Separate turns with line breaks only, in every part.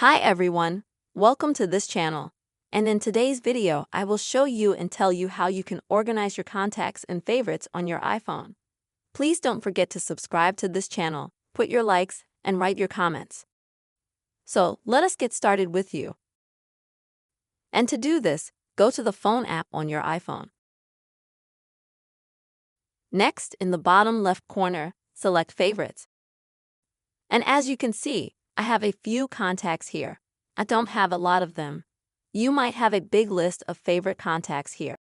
Hi everyone, welcome to this channel. And in today's video, I will show you and tell you how you can organize your contacts and favorites on your iPhone. Please don't forget to subscribe to this channel, put your likes, and write your comments. So, let us get started with you. And to do this, go to the Phone app on your iPhone. Next, in the bottom left corner, select Favorites. And as you can see, I have a few contacts here. I don't have a lot of them. You might have a big list of favorite contacts here.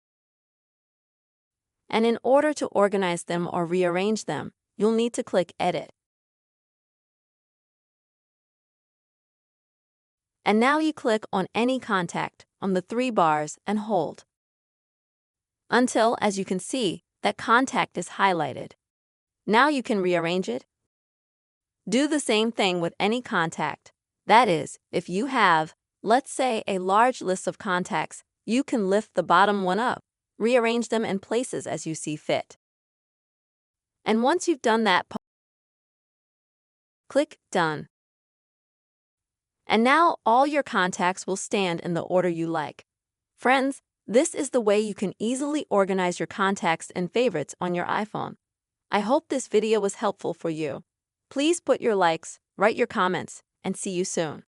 And in order to organize them or rearrange them, you'll need to click Edit. And now you click on any contact on the three bars and hold until, as you can see, that contact is highlighted. Now you can rearrange it. Do the same thing with any contact. That is, if you have, let's say, a large list of contacts, you can lift the bottom one up, rearrange them in places as you see fit. And once you've done that, click Done. And now all your contacts will stand in the order you like. Friends, this is the way you can easily organize your contacts and favorites on your iPhone. I hope this video was helpful for you. Please put your likes, write your comments, and see you soon.